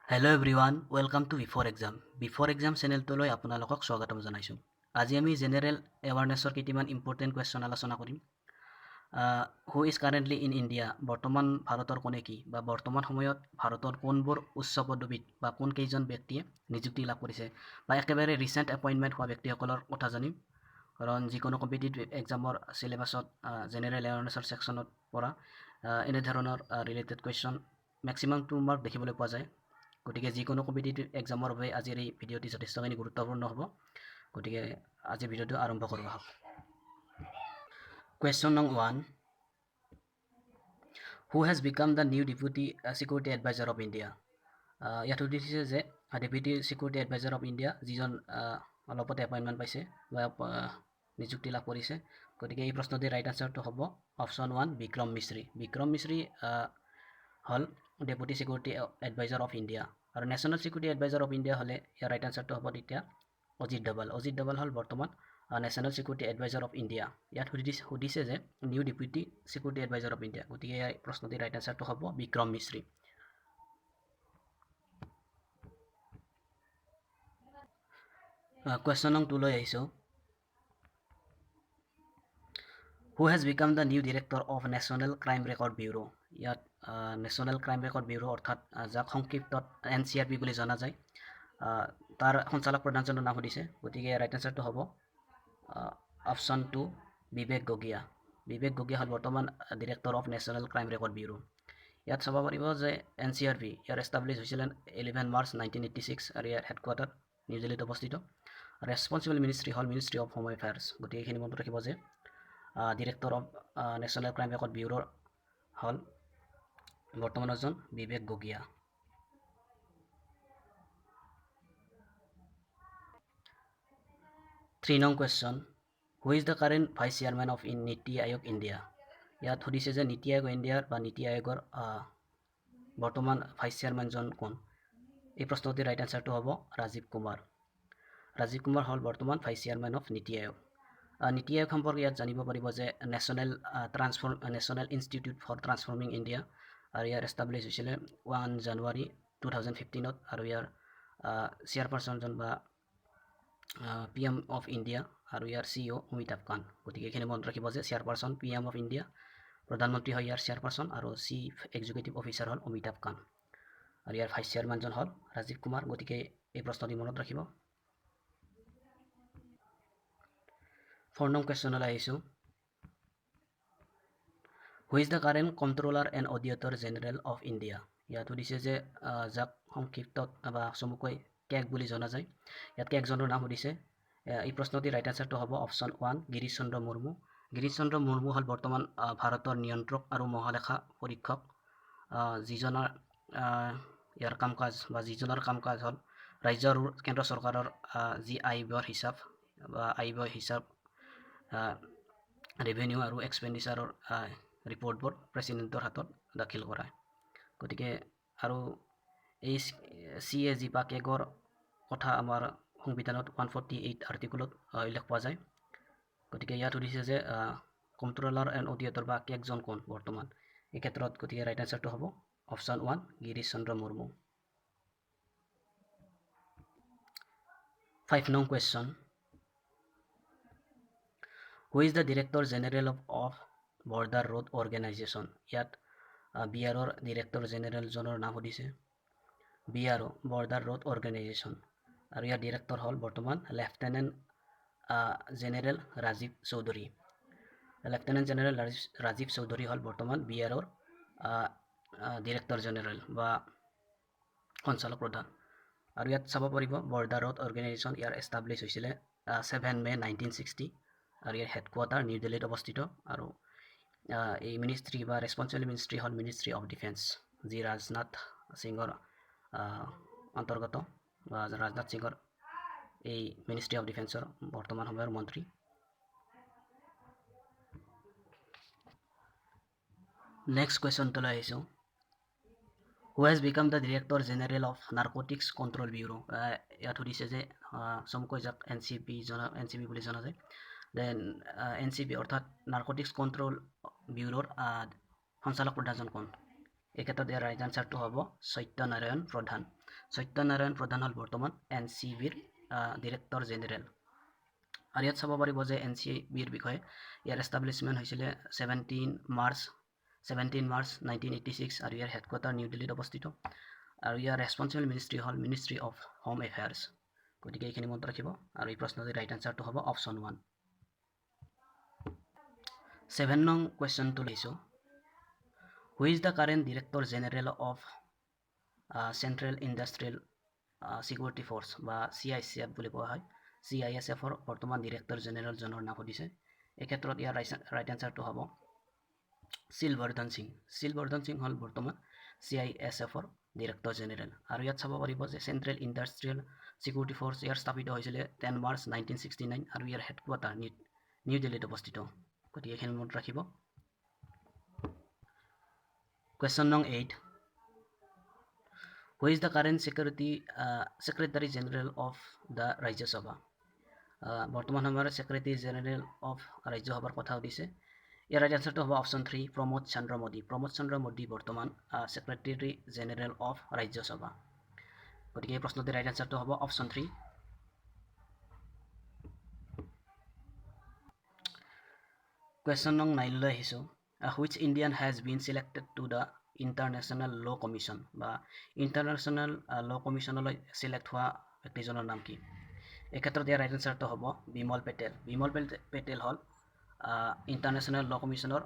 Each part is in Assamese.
Hello' everyone welcome to before exam চেনেলটোলৈ আপোনালোকক স্বাগতম জনাইছোঁ। আজি আমি জেনেৰেল এৱাৰনেছৰ কেইটামান ইম্পৰ্টেণ্ট কুৱেশ্যন আলোচনা কৰিম। Who is currently in India, বৰ্তমান ভাৰতৰ কোনে কি বা বৰ্তমান সময়ত ভাৰতৰ কোনবোৰ উচ্চ পদবীত বা কোন কেইজন ব্যক্তিয়ে নিযুক্তি লাভ কৰিছে বা একেবাৰে ৰিচেণ্ট এপইণ্টমেণ্ট হোৱা ব্যক্তিসকলৰ কথা জানিম। কাৰণ যিকোনো কম্পিটিটিভ এক্সামৰ চিলেবাছত জেনেৰেল এৱাৰনেছৰ ছেকশ্যনত পৰা এনেধৰণৰ ৰিলেটেড কুৱেশ্যন মেক্সিমাম 2 মাৰ্ক দেখিবলৈ পোৱা যায়। গতিকে যিকোনো কম্পিটিটিভ এক্সামৰ বাবে আজিৰ এই ভিডিঅ'টি যথেষ্টখিনি গুৰুত্বপূৰ্ণ হ'ব। গতিকে আজিৰ ভিডিঅ'টো আৰম্ভ কৰোঁ আহক। কুৱেশ্যন নং 1, who has become the new deputy security adviser of India. ইয়াত সুধিছে যে deputy security adviser of India যিজন অলপতে এপইণ্টমেণ্ট পাইছে বা নিযুক্তি লাভ কৰিছে। গতিকে এই প্ৰশ্নটিৰ ৰাইট আনচাৰটো হ'ব অপশ্যন 1 বিক্ৰম মিশ্ৰী। বিক্ৰম মিশ্ৰী হ'ল deputy security adviser of India. আৰু national security adviser of India হ'লে ইয়াৰ ৰাইট আনচাৰটো হ'ব তেতিয়া অজিত ডোভাল। অজিত ডোভাল হ'ল বৰ্তমান national security adviser of India. ইয়াত সুধিছে যে new deputy security adviser of India. গতিকে এই প্ৰশ্নটিৰ ৰাইট আনচাৰটো হ'ব বিক্ৰম মিশ্ৰী। কুৱেশ্যন নং 2 লৈ আহিছোঁ। হু has become the new director of national crime record bureau'. ইয়াত নেশ্যনেল ক্ৰাইম ৰেকৰ্ড ব্যুৰ' অৰ্থাৎ যাক সংক্ষিপ্তত NCRB বুলি জনা যায়, তাৰ সঞ্চালক প্ৰধানজনৰ নাম সুধিছে। গতিকে ৰাইট আনচাৰটো হ'ব অপশ্যন 2 বিবেক গগৈয়া। বিবেক গগৈয়া হ'ল বৰ্তমান director of national crime record bureau'. ইয়াত চাব পাৰিব যে NCRB ইয়াৰ এষ্টাব্লিছ হৈছিলে 11 মাৰ্চ 1986 আৰু ইয়াৰ হেডকোৱাৰ্টাৰ নিউ দিল্লীত অৱস্থিত। ৰেছপনচিবল মিনিষ্ট্ৰী হ'ল মিনিষ্ট্ৰী অফ হোম এফেয়াৰ্ছ। গতিকে এইখিনি মনত ৰাখিব যে director of national crime record bureau' হ'ল বৰ্তমান এজন বিবেক গগৈয়া। থ্ৰী নং question, who is the current vice chairman of নীতি আয়োগ ইণ্ডিয়া। ইয়াত সুধিছে যে নীতি আয়োগ ইণ্ডিয়াৰ বা নীতি আয়োগৰ বৰ্তমান ভাইচ চেয়াৰমেনজন কোন। এই প্ৰশ্নটিৰ ৰাইট আনচাৰটো হ'ব ৰাজীৱ কুমাৰ। ৰাজীৱ কুমাৰ হ'ল বৰ্তমান ভাইচ চেয়াৰমেন অফ নীতি আয়োগ। নীতি আয়োগ সম্পৰ্কে ইয়াত জানিব পাৰিব যে national institute for transforming India, আৰু ইয়াৰ এষ্টাব্লিছ হৈছিলে 1 জানুৱাৰী 2015 আৰু ইয়াৰ চেয়াৰপাৰ্চনজন বা PM অফ ইণ্ডিয়া আৰু ইয়াৰ CEO অমিতাভ কান্ত। গতিকে এইখিনি মনত ৰাখিব যে চেয়াৰপাৰ্চন PM অফ ইণ্ডিয়া, প্ৰধানমন্ত্ৰী হয় ইয়াৰ চেয়াৰপাৰ্চন, আৰু চিফ এক্সিকিউটিভ অফিচাৰ হ'ল অমিতাভ কান্ত, আৰু ইয়াৰ ভাইচ চেয়াৰমেনজন হ'ল ৰাজীৱ কুমাৰ। গতিকে এই প্ৰশ্নটি মনত ৰাখিব। 4 নং কুৱেশ্যনলৈ আহিছোঁ। Who is the current controller and auditor general of India. ইয়াত সুধিছে যে যাক সংক্ষিপ্তত বা চমুকৈ কেগ বুলি জনা যায়, ইয়াত কেগজনৰ নাম সুধিছে। এই প্ৰশ্নটিৰ ৰাইট আনচাৰটো হ'ব অপশ্যন 1 গিৰীশ চন্দ্ৰ মুৰ্মু। গিৰীশ চন্দ্ৰ মুৰ্মু হ'ল বৰ্তমান ভাৰতৰ নিয়ন্ত্ৰক আৰু মহালেখা পৰীক্ষক, যিজনৰ ইয়াৰ কাম কাজ বা যিজনৰ কাম কাজ হ'ল ৰাজ্য আৰু কেন্দ্ৰ চৰকাৰৰ যি আয় ব্যয়ৰ হিচাপ বা আয় ব্যয় হিচাপ, ৰেভিনিউ আৰু এক্সপেণ্ডিচাৰৰ ৰিপৰ্টবোৰ প্ৰেচিডেণ্টৰ হাতত দাখিল কৰা। গতিকে আৰু এই CAG বা কেগৰ কথা আমাৰ সংবিধানত 148 আৰ্টিকুলত উল্লেখ পোৱা যায়। গতিকে ইয়াত সুধিছে যে কণ্ট্ৰলাৰ এণ্ড অডিটৰ বা কেগজন কোন বৰ্তমান এই ক্ষেত্ৰত। গতিকে ৰাইট আনচাৰটো হ'ব অপশ্যন 1 গিৰীশ চন্দ্ৰ মুৰ্মু। 5 নং question, who is the director general of border road organisation. ইয়াত BROৰ ডিৰেক্টৰ জেনেৰেলজনৰ নাম সুধিছে। BRO বৰ্ডাৰ ৰোড অৰ্গেনাইজেশ্যন, আৰু ইয়াৰ ডিৰেক্টৰ হ'ল বৰ্তমান lieutenant general Rajiv Choudhury. Lieutenant general Rajiv Choudhury হ'ল বৰ্তমান BROৰ ডিৰেক্টৰ জেনেৰেল বা সঞ্চালক প্ৰধান। আৰু ইয়াত চাব পাৰিব বৰ্ডাৰ ৰোড অৰ্গেনাইজেশ্যন ইয়াৰ এষ্টাব্লিছ হৈছিলে 7 মে 1960 আৰু ইয়াৰ হেডকোৱাৰ্টাৰ নিউ দিল্লীত অৱস্থিত। আৰু এই মিনিষ্ট্ৰী বা ৰেছপনচিবল মিনিষ্ট্ৰী হ'ল মিনিষ্ট্ৰী অফ ডিফেন্স, যি ৰাজনাথ সিঙৰ অন্তৰ্গত বা ৰাজনাথ সিঙৰ এই মিনিষ্ট্ৰী অফ ডিফেন্সৰ বৰ্তমান সময়ৰ মন্ত্ৰী। নেক্সট কুৱেশ্যনটোলৈ আহিছোঁ। হু has become the director general of narcotics control bureau'. ইয়াত সুধিছে যে চমুকৈ যাক NCB বুলি জনা যায়, দেন NCB অৰ্থাৎ নাৰ্কটিক্স কণ্ট্ৰল ব্যুৰ'ৰ সঞ্চালক প্ৰধানজন কোন। এই ক্ষেত্ৰত ইয়াৰ ৰাইট আনচাৰটো হ'ব সত্যনাৰায়ণ প্ৰধান। সত্যনাৰায়ণ প্ৰধান হ'ল বৰ্তমান NCBৰ ডিৰেক্টৰ জেনেৰেল। আৰু ইয়াত চাব পাৰিব যে NCBৰ বিষয়ে ইয়াৰ এষ্টাব্লিছমেণ্ট হৈছিলে 17 মাৰ্চ 1986 আৰু ইয়াৰ হেডকোৱাৰ্টাৰ নিউ দিল্লীত অৱস্থিত। আৰু ইয়াৰ ৰেছপঞ্চিবল মিনিষ্ট্ৰী হ'ল মিনিষ্ট্ৰী অফ হোম এফেয়াৰ্ছ। গতিকে এইখিনি মনত ৰাখিব আৰু এই প্ৰশ্নটিৰ ৰাইট এনচাৰটো হ'ব অপশ্যন 1। 7 নং কুৱেশ্যনটো লৈছোঁ। Who is the current director general of central industrial security force বা CISF বুলি কোৱা হয়। CISFৰ বৰ্তমান ডিৰেক্টৰ জেনেৰেলজনৰ নাম সুধিছে। এই ক্ষেত্ৰত ইয়াৰ ৰাইট এনচাৰটো হ'ব শিলবৰ্ধন সিং। শিলবৰ্ধন সিং হ'ল বৰ্তমান CISFৰ ডিৰেক্টৰ জেনেৰেল। আৰু ইয়াত চাব পাৰিব যে চেণ্ট্ৰেল ইণ্ডাষ্ট্ৰিয়েল ছিকিউৰিটি ফ'ৰ্চ ইয়াৰ স্থাপিত হৈছিলে 10 মাৰ্চ 1969 আৰু ইয়াৰ হেডকোৱাৰ্টাৰ নিউ দিল্লীত অৱস্থিত। গতিকে এইখিনি মনত ৰাখিব। কুৱেশ্যন নং 8। Who is the current secretary general of the Rajya Sabha? বৰ্তমান সময়ৰ ছেক্ৰেটাৰী জেনেৰেল অফ ৰাজ্যসভাৰ কথা সুধিছে। ইয়াৰ ৰাইট এনচাৰটো হ'ব অপশ্যন 3 প্ৰমোদ চন্দ্ৰ মোদী। প্ৰমোদ চন্দ্ৰ মোদী বৰ্তমান ছেক্ৰেটাৰী জেনেৰেল অফ ৰাজ্যসভা। গতিকে এই প্ৰশ্নটিৰ ৰাইট এনচাৰটো হ'ব অপশ্যন 3। কুৱেশ্যন নং 9 লৈ আহিছোঁ। Which Indian has been selected to the international ল' কমিশ্যন বা ইণ্টাৰনেশ্যনেল ল' কমিশ্যনলৈ চিলেক্ট হোৱা ব্যক্তিজনৰ নাম কি? এই ক্ষেত্ৰত ইয়াৰ ৰাইট এনচাৰটো হ'ব বিমল পেটেল। বিমল পেটেল হ'ল ইণ্টাৰনেশ্যনেল ল' কমিশ্যনৰ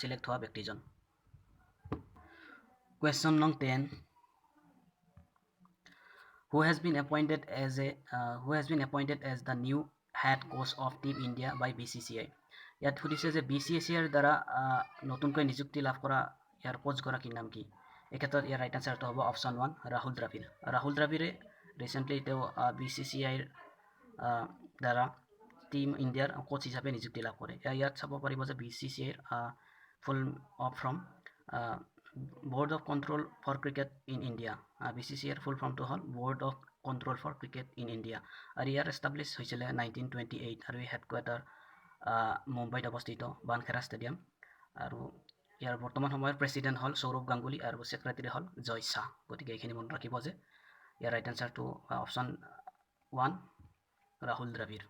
চিলেক্ট হোৱা ব্যক্তিজন। কুৱেশ্যন নং 10। Who has been appointed as the new head coach of Team India by BCCI? ইয়াত সুধিছে যে BCCIৰ দ্বাৰা নতুনকৈ নিযুক্তি লাভ কৰা ইয়াৰ কোচগৰাকীৰ নাম কি? এই ক্ষেত্ৰত ইয়াৰ ৰাইট এনচাৰটো হ'ব অপশ্যন 1 ৰাহুল দ্ৰাবিড়। ৰাহুল দ্ৰাবিড়ে ৰিচেণ্টলি তেওঁ BCCIৰ দ্বাৰা টিম ইণ্ডিয়াৰ কোচ হিচাপে নিযুক্তি লাভ কৰে। ইয়াত চাব পাৰিব যে BCCIৰ full form board of control for cricket in India. BCCIৰ ফুল ফৰ্মটো হ'ল board of control for cricket in India. আৰু ইয়াৰ এষ্টাব্লিছ হৈছিলে 1928 আৰু এই হেডকোৱাৰ্টাৰ মুম্বাইত অৱস্থিত বানখেৰা ষ্টেডিয়াম। আৰু ইয়াৰ বৰ্তমান সময়ৰ প্ৰেছিডেণ্ট হ'ল সৌৰভ গাংগুলী আৰু ছেক্ৰেটাৰী হ'ল জয় শাহ। গতিকে এইখিনি মনত ৰাখিব যে ইয়াৰ right এনচাৰটো option 1 Rahul Dravid.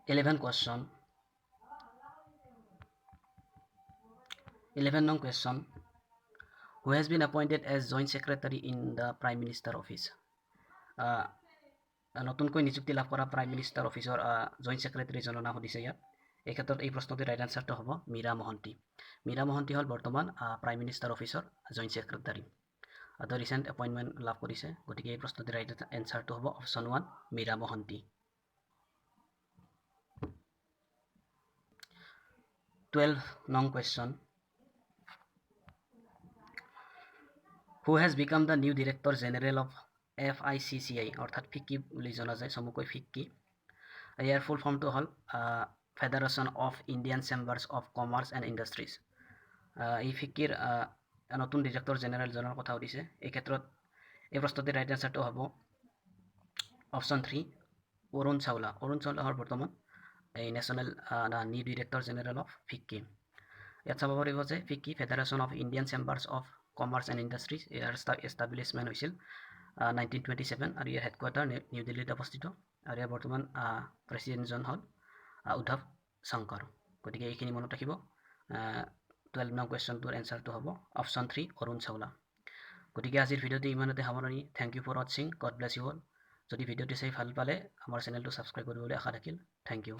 11 question. 11 nong question. Who has been appointed as Joint Secretary in the Prime Minister Office? নতুনকৈ নিযুক্তি লাভ কৰা প্ৰাইম মিনিষ্টাৰ অফিচৰ জইণ্ট ছেক্ৰেটাৰীজনৰ নাম সুধিছে ইয়াত। এই ক্ষেত্ৰত এই প্ৰশ্নটিৰ ৰাইট এনচাৰটো হ'ব মীৰা মহন্তি। মীৰা মহন্তি হ'ল বৰ্তমান প্ৰাইম মিনিষ্টাৰ অফিচৰ জইণ্ট ছেক্ৰেটাৰী। তেওঁ ৰিচেণ্ট এপইণ্টমেণ্ট লাভ কৰিছে। গতিকে এই প্ৰশ্নটিৰ ৰাইট এনচাৰটো হ'ব অপশ্যন 1 মীৰা মহন্তি। 12 নং question. Who has become the new Director General of FICCI অৰ্থাৎ ফিক্কি বুলি জনা যায় চমুকৈ ফিক্কি। ইয়াৰ ফুল ফৰ্মটো হ'ল federation of Indian chambers of commerce and industries. এই ফিক্কিৰ নতুন ডিৰেক্টৰ জেনেৰেলজনৰ কথা সুধিছে। এই ক্ষেত্ৰত এই প্ৰশ্নটিৰ ৰাইট এনচাৰটো হ'ব অপশ্যন 3 অৰুণ চাওলা। অৰুণ চাওলা হ'ল বৰ্তমান এই national new director general of FICCI. ইয়াত চাব পাৰিব যে FICCI federation of Indian chambers of commerce and industries ইয়াৰ এষ্টাব্লিছমেণ্ট হৈছিল 1927 আৰু ইয়াৰ হেডকোৱাৰ্টাৰ নিউ দিল্লীত অৱস্থিত। আৰু ইয়াৰ বৰ্তমান প্ৰেছিডেণ্টজন হ'ল উদ্ধৱ শংকৰ। গতিকে এইখিনি মনত ৰাখিব। 12 নং কুৱেশ্যনটোৰ এনচাৰটো হ'ব অপশ্যন 3 অৰুণ চাওলা। গতিকে আজিৰ ভিডিঅ'টো ইমানতে সামৰণি। থেংক ইউ ফৰ ৱাটছিং। God bless you all. যদি ভিডিঅ'টো চাই ভাল পালে আমাৰ চেনেলটো ছাবস্ক্ৰাইব কৰিবলৈ আশা থাকিল। Thank U.